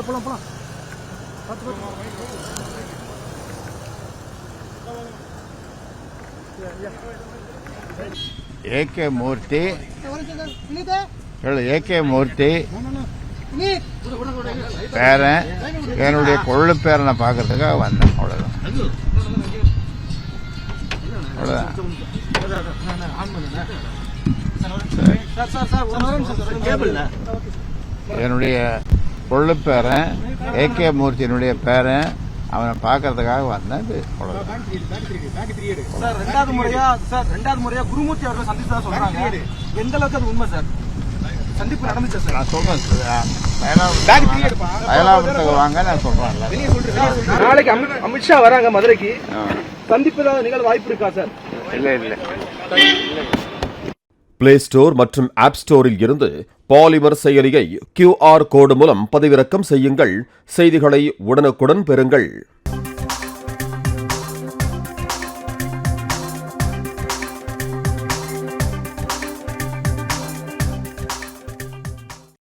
போலாம். ஏகே மூர்த்தி ஏகே மூர்த்தி பேரன், என்னுடைய கொள்ளு பேரனை பார்க்கறதுக்காக வந்தேன். அவ்வளோதான். என்னுடைய கொள்ளு பேரன் ஏகே மூர்த்தியினுடைய பேரன், அவனை பார்க்கறதுக்காக வந்தேன். ரெண்டாவது முறையா குருமூர்த்தி அவர்கள் சந்திச்சதா சொல்றாங்க. எந்த அளவுக்கு அது உண்மை சார்? சந்திப்பு நடந்துச்சு சார். நான் சொல்றேன் அயலாபுரத்துக்கு வாங்க, நான் சொல்றேன். நாளைக்கு அமித்ஷா வராங்க மதுரைக்கு. சந்திப்பு நிகழ் வாய்ப்பு இருக்கா சார்? இல்ல. பிளே ஸ்டோர் மற்றும் ஆப் ஸ்டோரில் இருந்து பாலிமர் செயலியை QR கோடு மூலம் பதிவிறக்கம் செய்யுங்கள். செய்திகளை உடனுக்குடன் பெறுங்கள்.